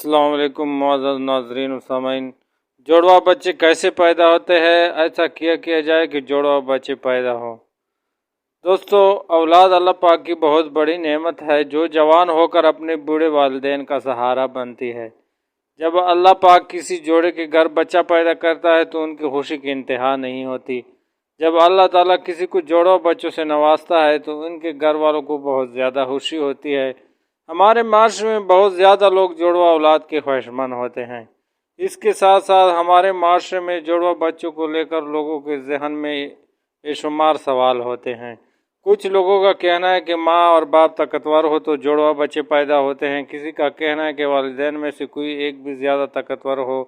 अस्सलाम वालेकुम मुअज़्ज़ज़ नाज़रीन और सामीन। जुड़वा बच्चे कैसे पैदा होते हैं? ऐसा किया जाए कि जुड़वा बच्चे पैदा हो। दोस्तों, औलाद अल्लाह पाक की बहुत बड़ी नेमत है जो जवान होकर अपने बूढ़े वालिदैन का सहारा बनती है। जब अल्लाह पाक किसी जोड़े के घर बच्चा पैदा करता है तो उनकी खुशी की इंतहा नहीं होती। जब अल्लाह ताला किसी को जोड़वा बच्चों से नवाजता है तो उनके घर वालों को बहुत ज़्यादा खुशी होती है। हमारे माशरे में बहुत ज़्यादा लोग जुड़वा औलाद के ख्वाहिशमंद होते हैं। इसके साथ साथ हमारे माशरे में जुड़वा बच्चों को लेकर लोगों के जहन में बेशुमार सवाल होते हैं। कुछ लोगों का कहना है कि माँ और बाप ताकतवर हो तो जुड़वा बच्चे पैदा होते हैं। किसी का कहना है कि वालिदैन में से कोई एक भी ज़्यादा ताकतवर हो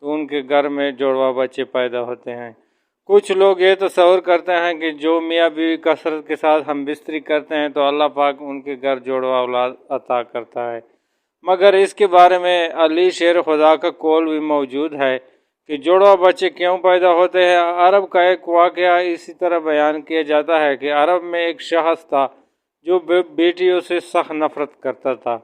तो उनके घर में जुड़वा बच्चे पैदा होते हैं। कुछ लोग ये तस्वर करते हैं कि जो मियाँ बीवी कसरत के साथ हम बिस्तरी करते हैं तो अल्लाह पाक उनके घर जुड़वा औलाद अता करता है। मगर इसके बारे में अली शेर खुदा का कौल भी मौजूद है कि जुड़वा बच्चे क्यों पैदा होते हैं। अरब का एक वाक़या इसी तरह बयान किया जाता है कि अरब में एक शख्स था जो बेटियों से सख्त नफरत करता था।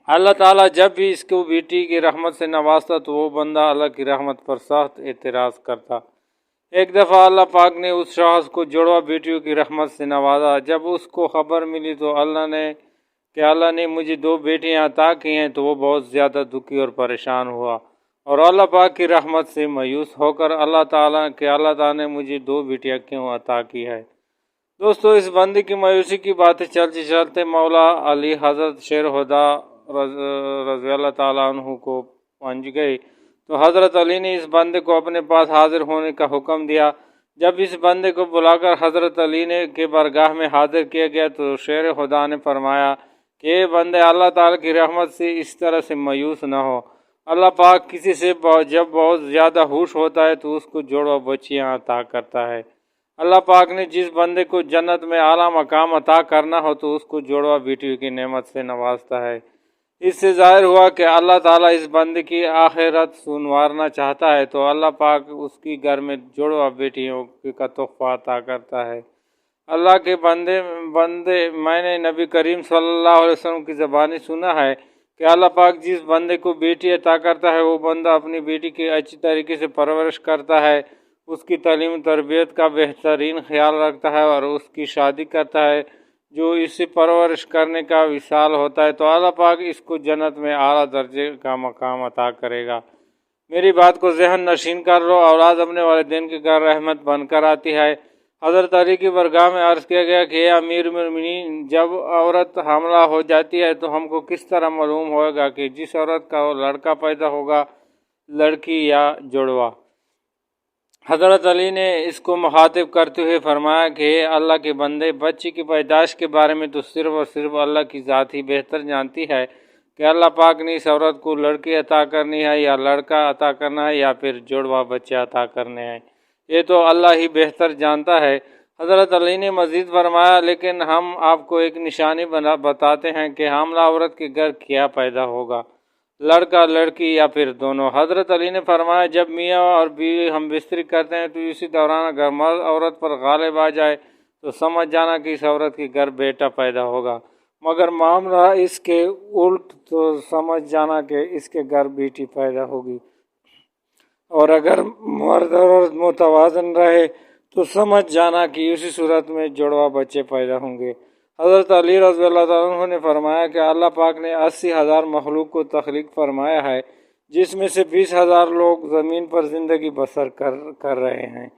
अल्लाह ताला जब भी इसको बेटी की रहमत से नवाजता तो वो बंदा अल्लाह की रहमत पर सख्त एतराज़ करता। एक दफ़ा अल्लाह पाक ने उस शख्स को जुड़वा बेटियों की रहमत से नवाजा। जब उसको खबर मिली तो अल्लाह ने मुझे 2 बेटियां अता की हैं तो वो बहुत ज़्यादा दुखी और परेशान हुआ और अल्लाह पाक की रहमत से मायूस होकर अल्लाह ताला ने मुझे 2 बेटियां क्यों अता की है। दोस्तों, इस बंदी की मायूसी की बातें चलते चलते मौला अली हज़रत शेर खुदा रज़ी अल्लाह ताला अन्हु को पहुँच गई तो हज़रत अली ने इस बंदे को अपने पास हाजिर होने का हुक्म दिया। जब इस बंदे को बुलाकर हज़रत अली ने के बरगाह में हाजिर किया गया तो शेर खुदा ने फरमाया कि बंदे, अल्लाह ताला की रहमत से इस तरह से मायूस न हो। अल्लाह पाक किसी से जब बहुत ज़्यादा हुश होता है तो उसको जुड़वा बच्चियाँ अता करता है। अल्लाह पाक ने जिस बंदे को जन्नत में आला मकाम अता करना हो तो उसको जुड़वा बेटियों की नेमत से नवाजता है। इससे ज़ाहिर हुआ कि अल्लाह ताला इस बंदे की आखिरत सुनवारना चाहता है तो अल्लाह पाक उसकी घर में जुड़वा बेटियों का तोहफा अता करता है। अल्लाह के बंदे मैंने नबी करीम सल्लल्लाहु अलैहि वसल्लम की ज़बानी सुना है कि अल्लाह पाक जिस बंदे को बेटी अता करता है वो बंदा अपनी बेटी की अच्छी तरीके से परवरिश करता है, उसकी तालीम तरबियत का बेहतरीन ख्याल रखता है और उसकी शादी करता है जो इससे परवरिश करने का विशाल होता है तो अल्लाह पाक इसको जन्नत में आला दर्जे का मकाम अता करेगा। मेरी बात को जहन नशीन कर लो। औलाद अपने वालिदैन के घर रहमत बनकर आती है। हज़रत अली की बरगाह में अर्ज़ किया गया कि अमीर मोमिनीन, जब औरत हमला हो जाती है तो हमको किस तरह मालूम होगा कि जिस औरत का लड़का पैदा होगा, लड़की या जुड़वा। हज़रत अली ने इसको मुखातिब करते हुए फरमाया कि अल्लाह के बंदे, बच्ची की पैदाइश के बारे में तो सिर्फ़ और सिर्फ अल्लाह की ज़ात ही बेहतर जानती है कि अल्लाह पाक ने इस औरत को लड़की अता करनी है या लड़का अता करना है या फिर जुड़वा बच्चे अता करने हैं। ये तो अल्लाह ही बेहतर जानता है। हज़रत अली ने मज़ीद फरमाया, लेकिन हम आपको एक निशानी बताते हैं कि हामला औरत के घर क्या पैदा होगा, लड़का लड़की या फिर दोनों। हज़रत अली ने फरमाया, जब मियाँ और बीवी हम बिस्तरी करते हैं तो इसी दौरान अगर मर्द औरत पर गालिब आ जाए तो समझ जाना कि इस औरत के घर बेटा पैदा होगा, मगर मामला इसके उल्ट तो समझ जाना कि इसके घर बेटी पैदा होगी। और अगर मर्द और मुतवाज़न रहे तो समझ जाना कि उसी सूरत में जुड़वा बच्चे पैदा होंगे। हज़रत अली रज़ी अल्लाह ताला अन्हु ने फरमाया कि अल्लाह पाक ने 80,000 मखलूक को तख्लीक फरमाया है, जिसमें से 20,000 लोग ज़मीन पर ज़िंदगी बसर कर रहे हैं,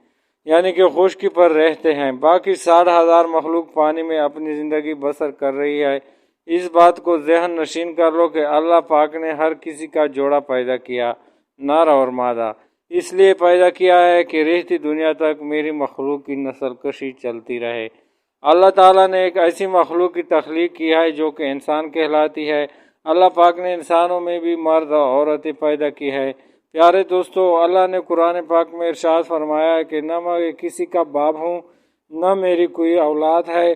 यानी कि खुश्की पर रहते हैं। बाकी 60,000 मखलूक पानी में अपनी ज़िंदगी बसर कर रही है। इस बात को जहन नशीन कर लो कि अल्लाह पाक ने हर किसी का जोड़ा पैदा किया, नर और मादा, इसलिए पैदा किया है कि रहती दुनिया तक मेरी मखलूक की नस्ल कशी चलती रहे। अल्लाह ताला ने एक ऐसी मखलूक की तख्लीक की है जो कि इंसान कहलाती है। अल्लाह पाक ने इंसानों में भी मर्द और औरतें पैदा की है। प्यारे दोस्तों, अल्लाह ने कुरान पाक में इरशाद फरमाया है कि न मैं किसी का बाप हूँ न मेरी कोई औलाद है,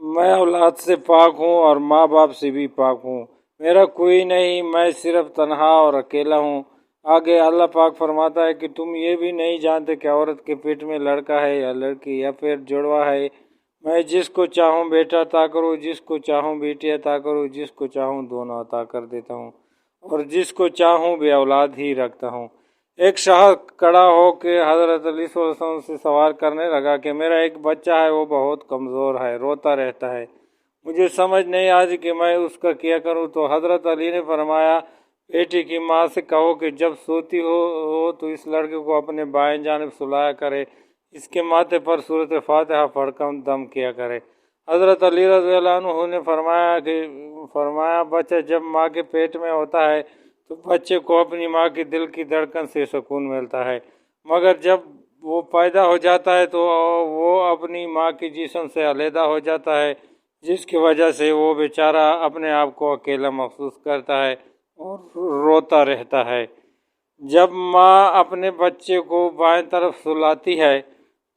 मैं औलाद से पाक हूँ और माँ बाप से भी पाक हूँ, मेरा कोई नहीं, मैं सिर्फ तन्हा और अकेला हूँ। आगे अल्लाह पाक फरमाता है कि तुम ये भी नहीं जानते कि औरत के पेट में लड़का है या लड़की या फिर जुड़वा है, मैं जिसको चाहूँ बेटा अता करूँ, जिसको चाहूँ बेटी अता करूँ, जिसको चाहूँ दोनों अता कर देता हूँ, और जिसको चाहूँ बे औलाद ही रखता हूँ। एक शख्स खड़ा होकर हज़रत अली सल्लल्लाहु अलैहि वसल्लम से सवाल करने लगा कि मेरा एक बच्चा है, वो बहुत कमज़ोर है, रोता रहता है, मुझे समझ नहीं आती कि मैं उसका क्या करूं। तो हज़रत अली ने फरमाया, बेटी की माँ से कहो कि जब सोती हो तो इस लड़के को अपने बाएं जानिब सुलाया करे, इसके माथे पर सूरत फातिहा पढ़कर दम किया करे। हज़रत अली रज़ियल्लाहु अन्हु ने फरमाया बच्चा जब माँ के पेट में होता है तो बच्चे को अपनी माँ की दिल की धड़कन से सुकून मिलता है, मगर जब वो पैदा हो जाता है तो वो अपनी माँ की जिस्म से अलहदा हो जाता है, जिसकी वजह से वो बेचारा अपने आप को अकेला महसूस करता है और रोता रहता है। जब माँ अपने बच्चे को बाएं तरफ सुलाती है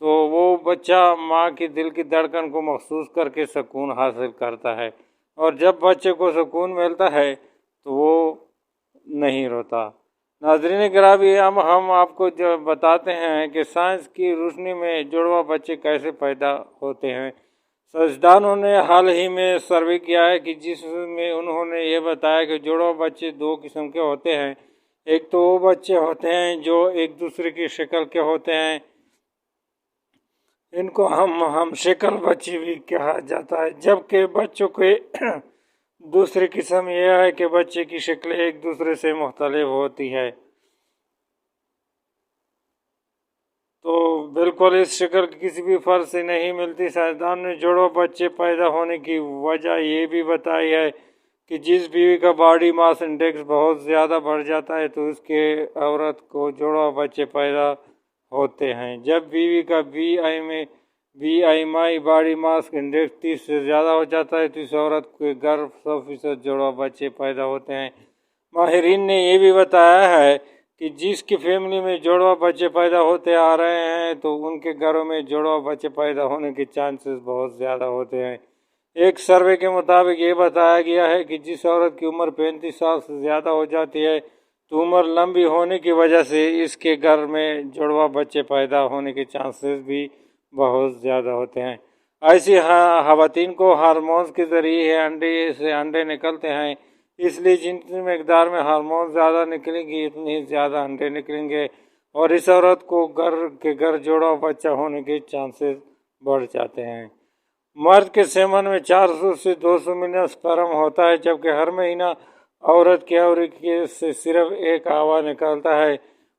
तो वो बच्चा माँ की दिल की धड़कन को महसूस करके सुकून हासिल करता है, और जब बच्चे को सुकून मिलता है तो वो नहीं रोता। नाज़रीन गिरामी, हम आपको जो बताते हैं कि साइंस की रोशनी में जुड़वा बच्चे कैसे पैदा होते हैं। साइंसदानों ने हाल ही में सर्वे किया है कि जिसमें उन्होंने ये बताया कि जुड़वा बच्चे दो किस्म के होते हैं। एक तो वो बच्चे होते हैं जो एक दूसरे की शक्ल के होते हैं, इनको हम शक्ल बच्चे भी कहा जाता है, जबकि बच्चों के दूसरी किस्म यह है कि बच्चे की शक्लें एक दूसरे से मुख्तलिफ होती है। तो बिल्कुल इस शक्ल की किसी भी फर्क से नहीं मिलती। साइंसदान ने जुड़वा बच्चे पैदा होने की वजह ये भी बताई है कि जिस बीवी का बॉडी मास इंडेक्स बहुत ज़्यादा बढ़ जाता है तो उसके औरत को जुड़वा बच्चे पैदा होते हैं। जब बीवी का BMI बॉडी मास इंडेक्स 30 से ज़्यादा हो जाता है तो इस औरत के गर्भ 100% जुड़वा बच्चे पैदा होते हैं। माहिरीन ने ये भी बताया है कि जिसकी फैमिली में जुड़वा बच्चे पैदा होते आ रहे हैं तो उनके घरों में जुड़वा बच्चे पैदा होने के चांसेस बहुत ज़्यादा होते हैं। एक सर्वे के मुताबिक ये बताया गया है कि जिस औरत की उम्र 35 साल से ज़्यादा हो जाती है तो उम्र लंबी होने की वजह से इसके घर में जुड़वा बच्चे पैदा होने के चांसेस भी बहुत ज़्यादा होते हैं। ऐसी ख़वातीन को हार्मोन्स के ज़रिए अंडे निकलते हैं, इसलिए जितनी मकदार में हार्मोन ज़्यादा निकलेंगी इतनी ज़्यादा अंडे निकलेंगे और इस औरत को घर जुड़वा बच्चा होने के चांसेस बढ़ जाते हैं। मर्द के सेमन में 400 से 200 मिलियन स्पर्म होता है, जबकि हर महीना औरत के ओवरी से सिर्फ एक आवा निकलता है।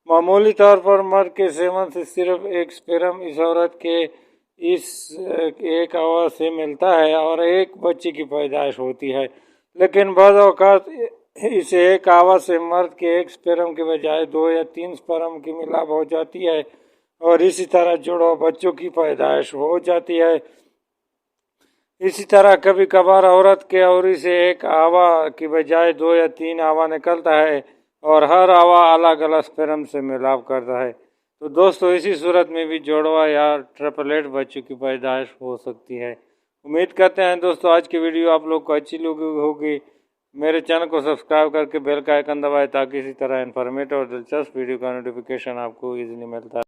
मामूली तौर पर मर्द के सेमन से सिर्फ एक स्पर्म इस औरत के इस एक आवा से मिलता है और एक बच्चे की पैदाइश होती है, लेकिन बाद औक़ात इस एक आवा से मर्द के एक स्पर्म के बजाय 2 या 3 स्पर्म की मिलाप हो जाती है और इसी तरह जुड़वा बच्चों की पैदाइश हो जाती है। इसी तरह कभी कभार औरत के ओवरी से एक आवा की बजाय 2 या 3 आवा निकलता है और हर आवा अलग अलग स्पर्म से मिलाप करता है। तो दोस्तों इसी सूरत में भी जुड़वा या ट्रिपलेट बच्चों की पैदाइश हो सकती है। उम्मीद करते हैं दोस्तों आज की वीडियो आप लोग को अच्छी लगी होगी। मेरे चैनल को सब्सक्राइब करके बेल का आइकन दबाएं ताकि इसी तरह इन्फॉर्मेटिव और दिलचस्प वीडियो का नोटिफिकेशन आपको ईजिली मिलता है।